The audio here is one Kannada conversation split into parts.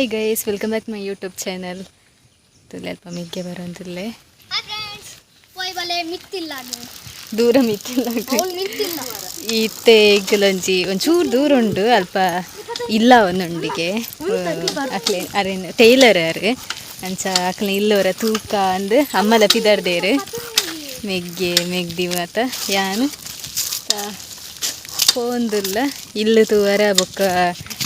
Hi guys, welcome back my YouTube channel. ಅಲ್ಪ ಮಿಗ್ಗೆ ಬರೋಂತಿಲ್ಲೇ ದೂರ ಮಿತ್ತಿಲ್ಲ ಈತೆ ಕೆಲವೊಂಜಿ ಒಂಚೂರು ದೂರ ಉಂಡು ಅಲ್ಪ ಇಲ್ಲ ಒಂದೊಂಡಿಗೆ ಅಕ್ಲೆ ಅರೇನು ಟೈಲರ್ ಅರು ಅಂಚ ಅಕ್ಲೆ ಇಲ್ಲವರ ತೂಕ ಅಂದು ಅಮ್ಮಲ ಪಿದರ್ದೇರು ಮೆಗ್ದಿ ಮಾತ ಯಾನು ಪೋಂದುಲ್ಲ ಇಲ್ಲು ತೂವರ ಬೊಕ್ಕ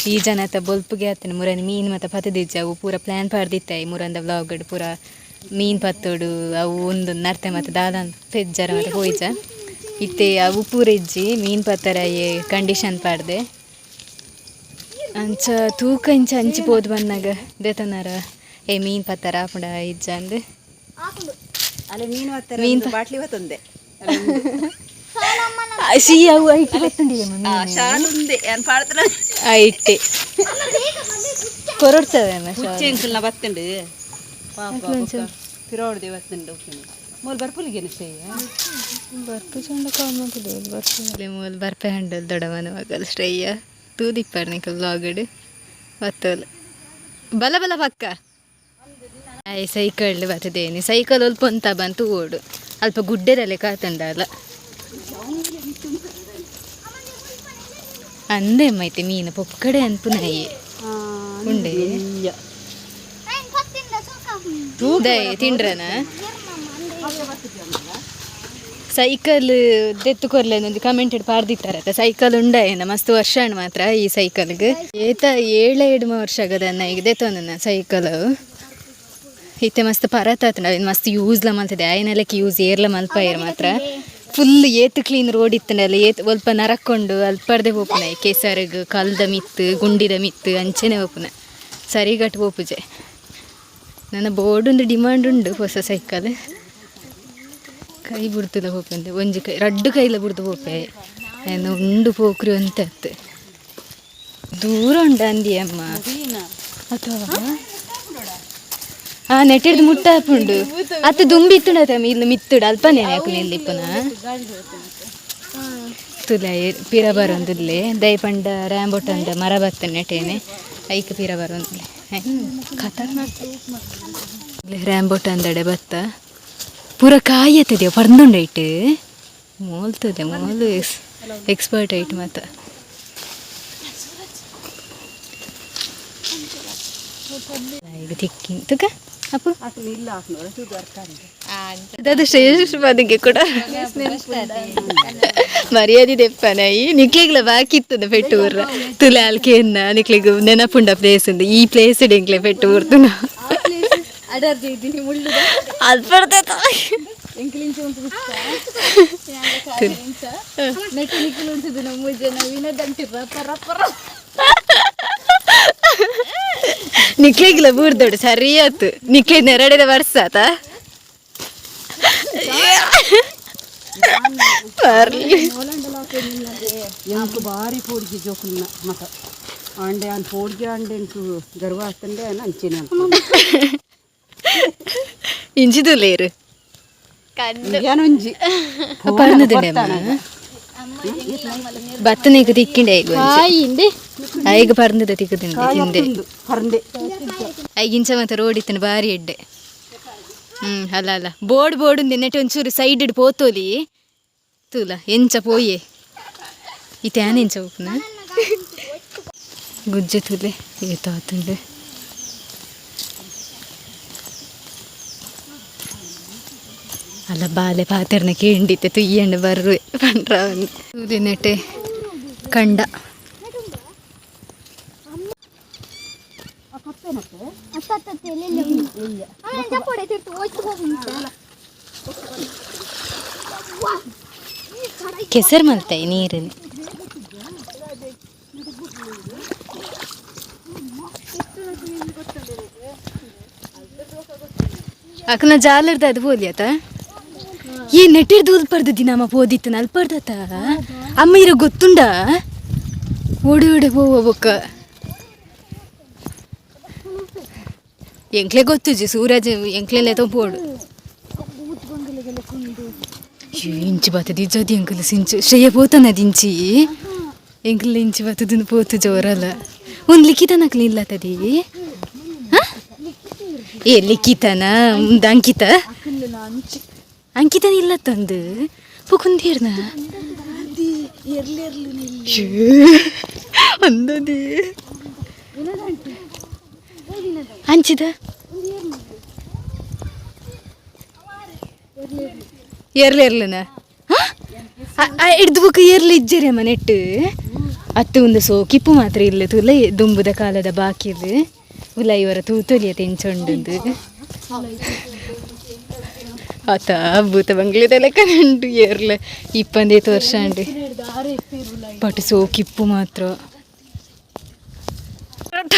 ಈ ಜನತ ಬೊಲ್ಪುಗೆ ಆತನ ಮುರನಿ ಮೀನು ಮತ್ತು ಪತ್ತದಿಜ್ಜ ಅವು ಪೂರ ಪ್ಲ್ಯಾನ್ ಪಾಡ್ದಿತ್ತಾಯಿ ಮುರಂದ ವ್ಲಾಗಡ್ ಪೂರ ಮೀನು ಪತ್ತೋಡು ಅವು ಒಂದು ನರ್ತೆ ಮತ್ತು ದಾದಾನ್ ಪೆಜ್ಜರ ಮತ್ತು ಹೋಯ್ಜ ಇತ್ತೆ ಅವು ಪೂರ ಇಜ್ಜಿ ಮೀನು ಪತ್ತರ ಕಂಡೀಷನ್ ಪಾಡ್ದೆ ಅಂಚ ತೂಕ ಇಂಚ ಹಂಚಿಬೋದು ಬಂದಾಗ ದೇತನಾರ ಮೀನು ಪತ್ತರ ಆಪುಂಡ ಇಜ್ಜ ಅಂದು ಮೀನು ಬಾಟ್ಲಿ ಹೊತ್ತೊಂದೆ ಅವು ಐಟಿ ಐಟಿ ಕೊರಡ್ತದೆ ಬತ್ತುಂಡು ಪಿರೋಡ್ದೆ ಬತ್ತುಂಡು ಮೂಲು ಬರ್ಪುಲಿಗೇನು ಬರ್ಪು ಚಂಡ ಕಾಮಂತಿದೆ ಮೂಲು ಬರ್ಪೆ ಹಂಡಲ್ ದೊಡ್ಡವನ ಮಗಲ್ ಶ್ರೇಯ ತೂದಿಪ್ಪಾರ ನಿಕ ವ್ಲಾಗಡ್ ಬತ್ತೋಲ್ ಬಲ ಬಲ ಪಕ್ಕ ಸೈಕಲ್ ಬರ್ತದೇನಿ ಸೈಕಲ್ ಅಲ್ಪ ಅಂತ ಬಂತು ಓಡು ಅಲ್ಪ ಗುಡ್ಡೆದಲ್ಲೇ ಕಾತಂಡಲ್ಲ ಅಂದೆ ಮೈತೆ ಮೀನು ಪೊಕ್ಕಡೆ ಅನ್ಪುನಾಯಿ ಉಂಡೆ ತಿಂಡ್ರನ ಸೈಕಲ್ ದೆತ್ತು ಕೊರ್ಲೆಂದು ಕಮೆಂಟೆಡ್ ಪಾರ್ದಿತ್ತಾರತ್ತ ಸೈಕಲ್ ಉಂಡೇನ ಮಸ್ತ್ ವರ್ಷ ಮಾತ್ರ ಈ ಸೈಕಲ್ಗೆ ಏತ 7 ವರ್ಷ ಆಗದನ್ನ ಈಗ ದೆತ್ತೊಂದನ್ನ ಸೈಕಲ್ ಇತ್ತೆ ಮಸ್ತ್ ಪರತಾತ ಮಸ್ತ್ ಯೂಸ್ಲ ಮಲ್ತದೆ ಆಯ್ನೆಲ್ಲಕ್ಕೆ ಯೂಸ್ ಏರ್ಲ ಮಲ್ಪಾಯರ್ ಮಾತ್ರ ಫುಲ್ ಏತ್ ಕ್ಲೀನ್ ರೋಡ್ ಇತ್ತಂಡಲ್ಲ ಏತ್ ಸ್ವಲ್ಪ ನರಕೊಂಡು ಅಲ್ಪರ್ದೆ ಹೋಪುನ ಕೆಸರ್ಗ್ ಕಲ್ದ ಮಿತ್ತು ಗುಂಡಿದ ಮಿತ್ತು ಅಂಚೆನೆ ಹೋಪುನ ಸರಿಗಟ್ಟು ಹೋಪುಜೆ ನನ್ನ ಬೋರ್ಡೊಂದು ಡಿಮಾಂಡ್ ಉಂಡು ಹೊಸ ಸೈಕಲ್ ಕೈ ಬಿಡ್ತದ ಹೋಪಂದೆ ಒಂಜಿ ಕೈ ರಡ್ಡು ಕೈಲ ಬಿಡ್ದು ಹೋಪೆ ಏನು ಉಂಡು ಪೋಕ್ರಿ ಅಂತ ದೂರ ಉಂಡ ಅಂದಿಯಮ್ಮ ಅಥವಾ ನೆಟ್ಟಿಡ್ದು ಮುಟ್ಟಾಪುಂಡು ಅತ್ತ ದುಂಬಿ ಇತ್ತುಂಡ ಇಲ್ಲಿ ಮಿತ್ತುಡು ಅಲ್ಪನೇ ಹಾಕುನ ಇಲ್ಲಿ ಪುನ ತುಲೆ ಪಿರ ಬರೋಂದಿಲ್ಲೆ ದಯಪಂಡ ರ್ಯಾಂಬೋಟಂದ ಮರ ಬತ್ತ ನೆಟ್ಟೇನೆ ಐಕ್ ಪಿರ ಬರೋಂದಿಲ್ಲೆ ಖತರ್ನಾಕ್ ರ್ಯಾಂಬೋಟಂದಡೆ ಬತ್ತ ಪೂರ ಕಾಯತ್ತದೆಯೋ ಪರ್ದುಂಡ ಇಟ್ಟು ಮೋಲ್ತದೆ ಮೋಲು ಎಕ್ಸ್ಪರ್ಟ್ ಐಟ್ ಮಾತ ಈಗ ತಿಕ್ಕಿನ ತುಕ ಅಪ್ಪು ಅದು ಶ್ರೇಷ್ಠ ಬದಿಗೆ ಕೂಡ ಮರ್ಯಾದೆ ದೆಪ್ಪನಾಯಿ ನಿಕ್ಲಿಗ್ಲ ಬಾಕಿತ್ತದ ಪೆಟ್ಟು ಊರ ತುಲೆ ಅಲ್ಕೆನ್ನ ನಿಕ್ಲಿಗೆ ನೆನಪುಂಡ ಪ್ಲೇಸ್ ഉണ്ട് ಈ ಪ್ಲೇಸ್ ಡೆಂಕ್ಲೆ ಪೆಟ್ಟು ಊರ್ತುನ ಅಲ್ಪಡ್ತೈತ ನಿಕ್ಲಿಗ್ಲ ಬೂರ್ದೋಡು ಸರಿಯಾತು ನಿಕ್ಲಿ 2 ವರ್ಷ ಆತ ಭಾರಿ ಪೋಡ್ಗೆ ಜೋಕುಲ್ನ ಮತ ಅಂಡೆ ಅನ್ ಪೋಡ್ಗೆ ಅಂಡೆಂಟು ಗರ್ವ ಆಗ್ತಂಡೆ ಅಂಚಿನ ಇಂಚಿದುಲೇರು ಏನೊಂಜಿ ಬತ್ತನೇಗ ತಿಕ್ಕಿಂಡೆ ಐಗ ಪರ್ಂದದ ತಿಕ್ಕದಿಂಡೆ ಹಿಂದೆ ಐಗಿಂಚ ಮತ್ತೆ ರೋಡ್ ಇತ್ತನ ಬಾರಿ ಎಡ್ಡೆ ಅಲ್ಲ ಅಲ್ಲ ಬೋರ್ಡ್ ಉಂದೆ ನೆಟ್ಟೆ ಒಂಚೂರು ಸೈಡ್ ಇಡ್ ಪೋತೋಲಿ ತೂಲ ಎಂಚ ಪೋಯೆ ಈ ತ್ಯಾನ್ ಎಂಚ ಹೋಗ್ನ ಗುಜ್ಜೆ ತೂಲೆ ಏತಾತುಂಡೆ ಅಲ್ಲ ಬಾಲೆ ಪಾತ್ರನ ಕೇಂಡಿತ್ತೆ ತುಯ್ಯಂಡು ಬರ್ರುವೆ ಪಂಡ್ರವನು ತೂಲೆ ನೆಟ್ಟೆ ಕಂಡ ಕೆಸರು ಮಲ್ತಾಯಿ ನೀರಲ್ಲಿ ಅಕ್ಕನ ಜಾಲರ್ದ ಅದು ಹೋಲಿ ಆತ ಈ ನೆಟ್ಟಿರ್ದು ಉಲ್ಪರ್ದು ದಿನಮ್ಮ ಪೋದಿತ್ತು ಅಲ್ಪರ್ದತ ಅಮ್ಮ ಇರೋ ಗೊತ್ತುಂಡ ಓಡಿ ಓಡಿ ಹೋಗ್ಬೇಕ ಎಂಕ್ಲೆ ಗೊತ್ತುಜಿ ಸೂರಜ್ ಎಂಕ್ಲೆಲ್ಲ ತೊಂಪೋಡು ಇಂಚಿ ಬತ್ತದ ಇಜ್ಜೋದಿ ಎಂಕಲ್ ಸಿಂಚು ಶ್ರೇಯ ಪೋತನ ದಿಂಚಿ ಎಂಕಲ್ ಇಂಚಿ ಬತ್ತದನ್ನು ಪೋತು ಜೋರಲ್ಲ ಒಂದು ಲಿಖಿತ ನಕಲಿ ಇಲ್ಲ ತದಿ ಏ ಲಿಖಿತನ ಮುಂದೆ ಅಂಕಿತ ಅಂಕಿತನ ಇಲ್ಲ ತಂದು ಪುಕುಂದಿರ್ನ ಅಂದದಿ ಅಂಚಿದ ಎರ್ಲೆರ್ಲನ ಹಿಡ್ದು ಬುಕ್ ಏರ್ಲಿ ಇಜ್ಜರಿ ಅಮ್ಮ ನೆಟ್ಟು ಅತ್ತು ಒಂದು ಸೋಕಿಪ್ಪು ಮಾತ್ರ ಇಲ್ಲ ತುಲ ದುಂಬುದ ಕಾಲದ ಬಾಕಿಲು ಉಲ ಇವರ ತೂತೊಲಿಯ ತೆಂಚೊಂಡು ಆತ ಭೂತ ಬಂಗ್ಲೆದೆಲ್ಲ ಕಣಂಡು ಏರ್ಲ 25 ವರ್ಷ ಅಂಡು ಬಟ್ ಸೋಕಿಪ್ಪು ಮಾತ್ರ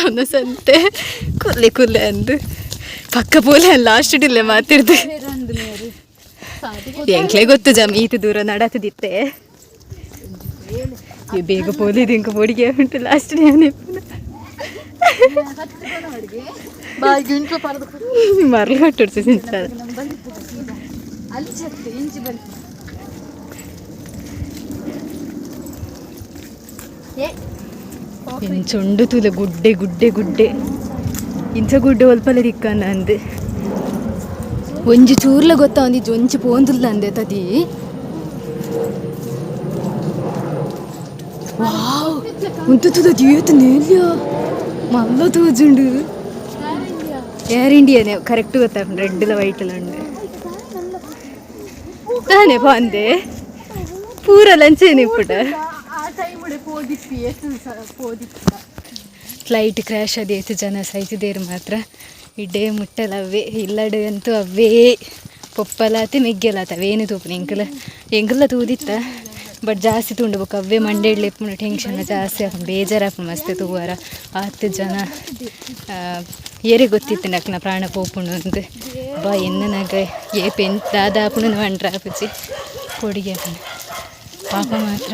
ಒಂದು ಸಂತೆ ಕುಲ್ಲೆ ಕುಲ್ಲೆ ಅಂದು ಪಕ್ಕ ಪೋಲೆ ಲಾಸ್ಟ್ ಡಿಲ್ಲೆ ಮಾತಿರ್ದು ಎಂಕ್ಲೆ ಗೊತ್ತು ಜಮೀತು ದೂರ ನಡತದಿತ್ತೆ ಬೇಗ ಪೋಲಿದು ಇಂಕ ಪೊಡಿಗೆ ಉಂಟು ಲಾಸ್ಟ್ ಮರಳು ಕಟ್ಟುಡ್ಸಿ ಇಂಚೊಂಡು ತುಲ ಗುಡ್ಡೆ ಗುಡ್ಡೆ ಗುಡ್ಡೆ ಇಂಚ ಗುಡ್ಡೆ ಒಲ್ಪಲ್ಲ ದಿಕ್ಕನ್ನ ಅಂದೆ ಒಂಜಿ ಚೂರ್ಲ ಗೊತ್ತಾ ಒಂದಿಜ್ಜಿ ಒಂಚಿ ಪೋಂದುಲ್ಲ ಅಂದೆ ತದಿ ವಾವ್ ಉಂತು ತುದ ದಿಯೇತು ನೇಲ್ಯ ಮಲ್ಲ ತೋಜುಂಡು ಏರ್ ಇಂಡಿಯಾನೆ ಕರೆಕ್ಟ್ ಗೊತ್ತಾಗ ರೆಡ್ಲ ವೈಟ್ಲ ಉಂಡು ತಾನೆ ಪಾಂದೆ ಪೂರ ಲಂಚೇನೆ ಇಪ್ಪುಟ ಫ್ಲೈಟ್ ಕ್ರ್ಯಾಶ್ ಅದೇತು ಜನ ಸಾಯ್ತಿದ್ದೇರು ಮಾತ್ರ ಇಡ್ಡೆ ಮುಟ್ಟಲ್ಲ ಅವೇ ಇಲ್ಲಡೆ ಅಂತೂ ಅವೇ ಪೊಪ್ಪಲಾತಿ ಮೆಗ್ಗೆಲಾತ ಅವೇನು ತೂಪು ಎಂಕಲ್ಲ ತೂದಿತ್ತ ಬಟ್ ಜಾಸ್ತಿ ತುಂಡ್ಬೇಕು ಅವೇ ಮಂಡೆ ಇಡ್ಲಿಪ್ಪು ಟೆನ್ಷನ್ ಜಾಸ್ತಿ ಹಾಕೊಂಡು ಬೇಜಾರಾಪು ಮಸ್ತ್ ತೂವಾರ 10 ಜನ ಏರೆ ಗೊತ್ತಿತ್ತು ನಕ್ನ ಪ್ರಾಣ ಪೋಪುಣು ಅಂತ ಬಾ ಎನ್ನನಾಗ ಏ ಪೆನ್ ದಾದಾಪುಣ ಮಂಡ್ರ ಪುಚ್ಚಿ ಕೊಡಿಗೆ ಪಾಪ ಮಾತ್ರ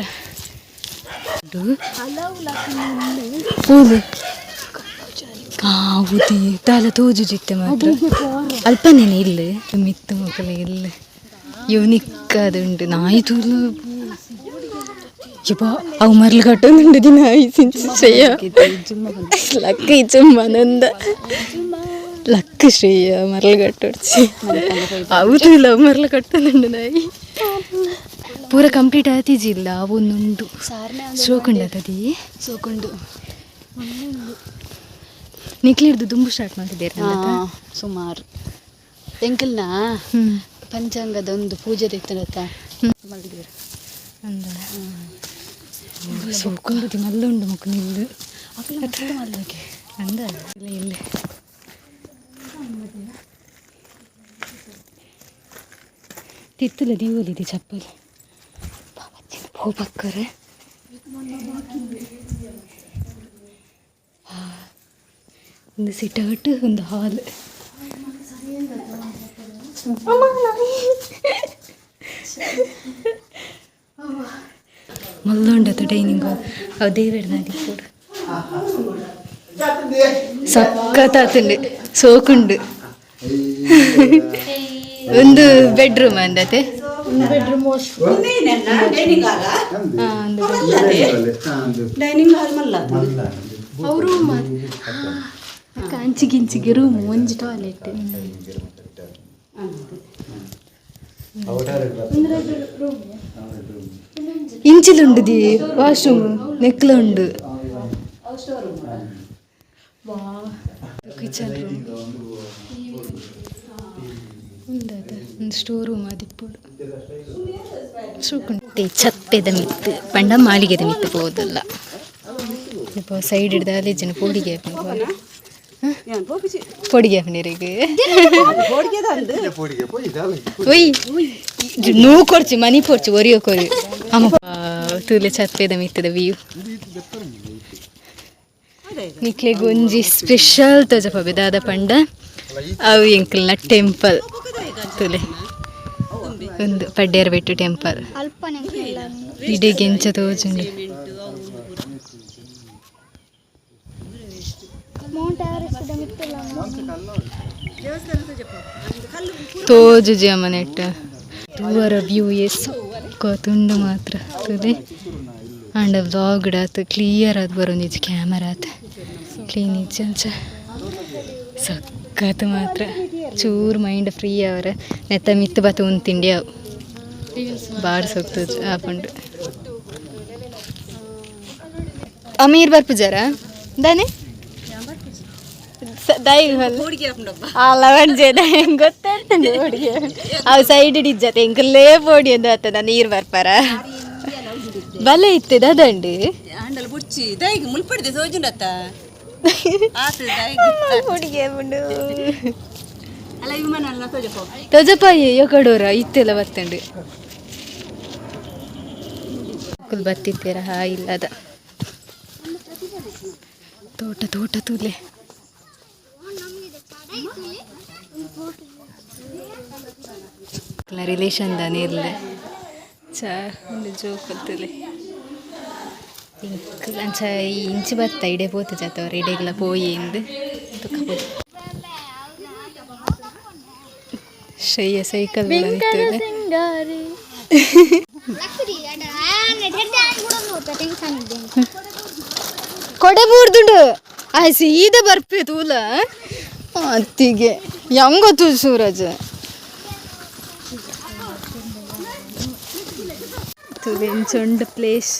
ಹೌದು ತಾಲ ತೋಜು ಜಿತ್ತೆ ಮಾತ್ರ ಅಲ್ಪನೇನೆ ಇಲ್ಲ ಮಿತ್ತು ಮಕ್ಕಳ ಇಲ್ಲ ಯುನಿಕ್ ಅದುಂಟು ನಾಯಿ ತೂಲು ಯಪ್ಪಾ ಅವು ಮರಳು ಕಟ್ಟೊಂದುಂಡು ನಾಯಿ ಶ್ರೇಯ ಲಕ್ಕ ಚುಮ್ಮನಂದ ಲಕ್ಕ ಶ್ರೇಯ ಮರಳು ಕಟ್ಟೊಡ್ಸಿ ಹೌದು ಇಲ್ಲ ಅವು ಮರಳು ಕಟ್ಟೊಂದುಂಡು ನಾಯಿ ಪೂರ ಕಂಪ್ಲೀಟ್ ಆತಿಜಿಲ್ಲ ಅವೊಂದುಂಡು ಸೋಕೊಂಡದಿ ಸೋಕೊಂಡು ನಿಕ್ಲಿಡ್ದು ದುಂಬು ಸ್ಟಾರ್ಟ್ ಮಾಡ್ತಿದ್ದೀರ ಸುಮಾರು ಎಂಕಲ್ನ ಪಂಚಾಂಗದ ಒಂದು ಪೂಜೆ ತೆಗ್ತಾರತ್ತ ಮಲ್ದಿರು ಅಂದ ಸೋಕೊಂಡು ಮಲ್ಲುಂಡು ಮುಖ ನಿಲ್ಲು ಮಲ್ಲಕ್ಕೆ ಅಂದ ಇಲ್ಲ ಇಲ್ಲ ತಿತ್ತಲ ದೀವಲಿದೆ ಚಪ್ಪಲಿ ಹೋ ಪಕ್ಕರೆ ಒಂದು ಸಿಟಗಟ್ಟು ಒಂದು ಹಾಲ್ ಮಲ್ಲೊಂಡತ್ತು ಡೈನಿಂಗ್ ಅವು ದೇವೇಡ್ನಾದಿ ಕೂಡ ಸಕ್ಕತ್ತಾತುಂಡು ಸೋಕುಂಡು ಒಂದು ಬೆಡ್ರೂಮ್ ಅಂದತೆ ಅವರು ಕಂಚಿ ಗಿಂಚಿಗೆ ರೂಮ್ ಒಂಜಿ ಟಾಯ್ಲೆಟ್ ಇಂಚಿಲುಂಡುದಿ ವಾಶ್ರೂಮ್ ನೆಕ್ಲ ಉಂಡು ಕಿಚನ್ ರೂಮ್ ಒಂದು ಸ್ಟೋರ್ ರೂಮ್ ಅದಿಪ್ಪುಡು ಛತ್ತೆದ ಮಿತ್ತು ಪಂಡ ಮಾಳಿಗೆದ ಮಿತ್ತು ಪೋದಲ್ಲ ഇപ്പോൾ സൈഡ് എടുത്താൽ ജന പൊടിക്ക് പൊടിക്ക് നീರಿಗೆ ನೂ ಕೊಡ್ಚಿ ಮನಿ ಪೊಡ್ಚಿ ಒರಿಯೋಕೊರಿ ಅಮ್ಮ ತೂಲೆ ಛತ್ತೆದ ಮಿತ್ತದ ವ್ಯೂ ನಿಕ್ಲೆ ಗೊಂಜಿ ಸ್ಪೆಷಲ್ ತೋಜಪ ದಾದ ಪಂಡ ಅವು ಎಂಕಲ್ನ ಟೆಂಪಲ್ ತೂಲೆ ಒಂದು ಪಡ್ಡೇರ ಬೆಟ್ಟು ಟೆಂಪಲ್ ಇಡೀ ಗೆಂಚ ತೋಜುಂಡು ತೋಜುಜಿ ಅಮ್ಮ ನೆಟ್ಟ ತೂವರ ವ್ಯೂ ತುಂಡು ಮಾತ್ರ ತುದೆ ಅಂಡ ವ್ಲಾಗ್ ಆತು ಕ್ಲಿಯರ್ ಅದು ಬರೋಂದಿಜ್ಜಿ ಕ್ಯಾಮರಾ ಆತ ಕ್ಲೀನ್ ಇಜ್ಜ ಸಕ್ಕ ಸಖತ್ ಮಾತ್ರ ಚೂರು ಮೈಂಡ್ ಫ್ರೀ ಅವರ ನೆತ್ತ ಮಿತ್ತು ಬತ್ತ ಒಂದು ತಿಂಡಿ ಅವು ಬಾಡ್ಸೋಗ್ತದೆ ಆಪುಂಡು ಅಮೀರ್ ಬರ್ಪುಜಾರ ದಾನೆ ಅಲ್ಲ ಒಂಜೆ ಗೊತ್ತಾಗ್ತದೆ ಹುಡುಗಿ ಅವು ಸೈಡ್ ಇಜ್ಜತೆ ಎಂಕಲ್ಲೇ ಪೋಡಿ ಎಂದು ಆಗ್ತದ ನೀರು ಬರ್ಪಾರ ಬಲೆ ಇತ್ತು ದಂಡು ತೊಜಪಾಯಿ ಯೋಕಡೋರ ಇತ್ತೆಲ್ಲ ಬತ್ತಂಡು ಬತ್ತಿತ್ತೀರ ಹಾ ಇಲ್ಲದ ತೋಟ ತೋಟ ತೂಲೆ ರಿಲೇಷನ್ ದಾನೆ ಇರಲಿ ಚಾ ಒಂದು ಜೋಕಲ್ತಲೆ ಅಂಚ ಇಂಚು ಬತ್ತ ಇಡೆ ಪೋತು ಜಾತವ್ರ ಇಡೆಗ್ಲ ಪೋಯಿ ಎಂದು ಶಯ್ಯ ಸೈಕಲ್ ಕೊಡೆ ಬೂರ್ದುಂಡು ಆಯ್ ಸೀದಾ ಬರ್ಪೆ ತೂಲ ಅತ್ತಿಗೆ ಹೆಂಗೊತ್ತು ಸೂರಜ್ ತುಲೆಂಚೊಂಡು ಪ್ಲೇಸ್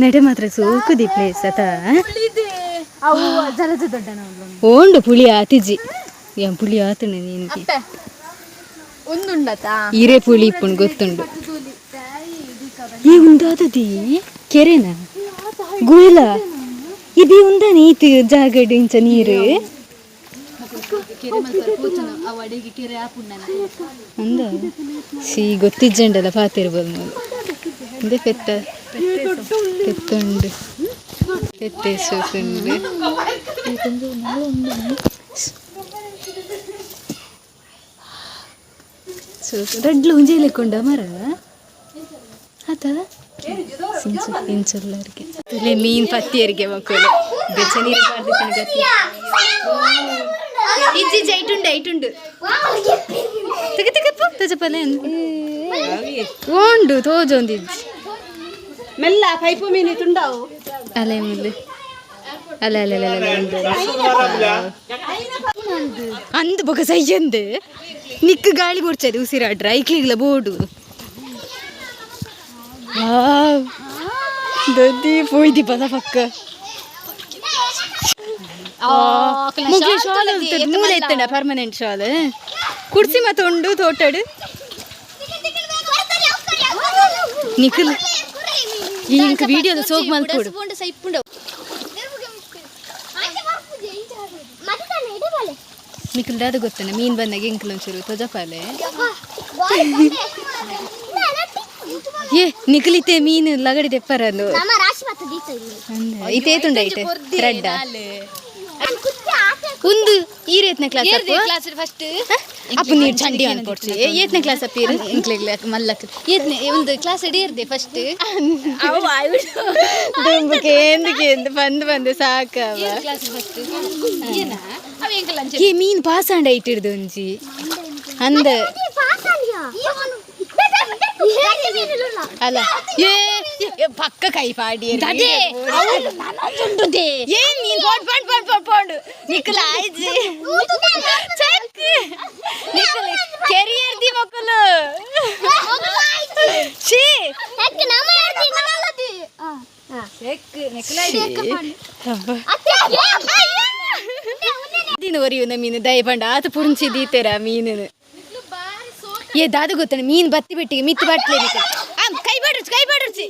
ನಡೆ ಮಾತ್ರ ಸೋಕುದಿ ಪ್ಲೇಸ್ ಅತ ಓಂಡು ಪುಳಿ ಆತಿಜಿ ಏನ್ ಪುಳಿ ಆತುಂಡು ನೀನ್ಗೆ ಹಿರೇ ಪುಳಿ ಇಪ್ಪುಂಡು ಗೊತ್ತುಂಡು ಈ ಉಂದಾದದಿ ಕೆರೆನ ಗುಯಿಲ ಇದು ಉಂದಾನ ಈತು ಜಾಗಡ್ ಇಂಚ ನೀರು ಅಂದ ಸಿ ಗೊತ್ತಿಜ್ಜಂಡಲ್ಲ ಪಾತಿರ್ಬೋದು ಅಂದೆ ಪೆತ್ತ ಪೆತ್ತುಂಡು ಪೆತ್ತೆ ಸೋಸುಂಡು ಸೋಸು ರಡ್ಲು ಹುಂಜೇಲೆಕೊಂಡ ಮರ ಆತ ಇಂಚುಲ್ಲರಿಗೆ ಇಲ್ಲಿ ಮೀನು ಪತ್ತಿಯರಿಗೆ ಮಕ್ಕಳು ಬೆಚ್ಚ ನೀರು ಪಾಡ್ದಿತ್ತಿನ ಗತಿ ಇಜ್ಜಿ ಐಟುಂಡು ಐಟುಂಡು ತೆಗ ತೆಗಪ್ಪ ತಜಪಲೆ ಓಂಡು ತೋಜೊಂದು ಇಜ್ಜಿ ಮೆಲ್ಲ ಪೈಪು ಮೀನು ತುಂಡಾವು ಅಲೆ ಮುಲ್ಲು ಅಲ್ಲ ಅಲ್ಲ ಅಲ್ಲ ಅಲ್ಲ ಅಂದು ಬೊಕ ಸಯ್ಯಂದು ನಿಕ್ಕು ಗಾಳಿ ಬೊಡ್ಚದು ಉಸಿರಾಡ್ರ ಐಕ್ಲಿಗ್ಲ ಬೋಡು ದೊಡ್ಡಿ ಪೋಯ್ದಿ ಪದ ಪಕ್ಕ ಮೂಲೆ ಎತ್ತಂಡ ಪರ್ಮನೆಂಟ್ ಶಾಲ್ ಕುರ್ಸಿ ಮತ್ತೆ ಉಂಡು ತೋಟಡು ನಿಖಿಲ್ ಈಗ ವಿಡಿಯೋದ ಸೋಗ್ ಮಲ್ಕೊಡು ನಿಖಿಲ್ ದಾದ ಗೊತ್ತೇನೆ ಮೀನ್ ಬಂದಾಗ ಎಂಕಲ್ ಒಂಚೂರು ತೊಜಪಾಲೆ ಏ ನಿಖಿಲಿತೆ ಮೀನು ಲಗಡಿ ತೆಪ್ಪರನ್ನು ಇತೇ ತುಂಡ ಐತೆ ರೆಡ್ಡ ಒಂದು ಈ ರೇತ್ನ ಕ್ಲಾಸ್ ಫಸ್ಟ್ ಅಪ್ಪ ನೀರು ಚಂಡಿ ಅನ್ಕೊಡ್ಸಿ ಏತ್ನೇ ಕ್ಲಾಸ್ ಅಪ್ಪ ಇಂಕ್ಲಿಗ್ಲ ಮಲ್ಲಕ್ ಏತ್ನೇ ಒಂದು ಕ್ಲಾಸ್ ಹಿಡಿಯರ್ದೆ ಫಸ್ಟ್ ದುಂಬಕ್ಕೆ ಎಂದು ಬಂದು ಸಾಕವ ಈ ಮೀನು ಪಾಸಂಡ ಇಟ್ಟಿರ್ದು ಒಂಜಿ ಅಂದ ಅಲ್ಲ ಏ ಪಕ್ಕ ಕೈ ಪಾಡಿ ಏನ್ ನೀನ್ ಪೋಂಡು ನಿಖಲ ಆಯ್ಜಿ ನಿಖಲ ಕೆರಿಯರ್ ದಿ ಮಕ್ಕಳು ಛೀ ದಿನವರೆಯು ಮೀನು ದಯಪಂಡ ಆತ ಪುಂಚಿ ದೀತೆರ ಮೀನು ಏ ದಾದ ಗೊತ್ತಾನೆ ಮೀನು ಬತ್ತಿ ಬಿಟ್ಟಿಗೆ ಮಿತ್ತು ಬಟ್ಲೆ ಕೈ ಬಾಡ್ರಿ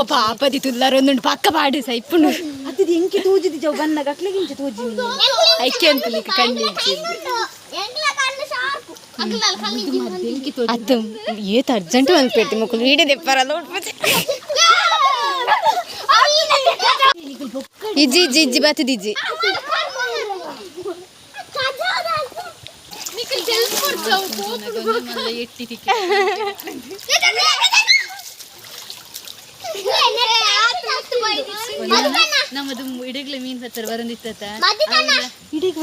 ಪಾಪದಿ ತುಲ್ಲಾರ ಒಂದುಂಡು ಪಕ್ಕ ಪಾಡು ಸೈಪುಂಡು ಅದು ಎಂಕಿ ತೂಜಿದಿ ಜವ್ ಬನ್ನ ಗಕ್ಲೆಗಿಂಚ ತೂಜಿ ಐಕ್ಯ ಅಂತ ಕಂಡಿದ್ದು ಅತ್ತು ಏತ್ ಅರ್ಜೆಂಟ್ ಅನ್ಪೇಟಿ ಮಕ್ಕಳು ವೀಡಿಯೋ ತೆಪ್ಪರಲ್ಲ ನೋಡ್ಬೋದು ಇಜ್ಜಿ ಇಜ್ಜಿ ಇಜ್ಜಿ ಬತ್ತದಿಜ್ಜಿ ನಮ್ಮದು ಇಡಗ್ಲೆ ಮೀನ್ ಪತ್ತರ ಬರಂದಿತ್ತ ಇಡಗ್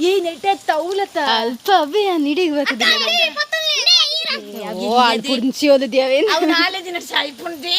ಏನ್ ಎಟ್ಟ ತೌಲತ್ತ ಅಲ್ಪ ಅವೇ ನಿಡಿಗ್ ಬರ್ತದೆ ಆಳು ಪುಡ್ಸಿ ಓದಿದ್ಯಾವೇನು ಅವು ನಾಳೆ ದಿನ ಸಾಯ್ಪುಂಡೆ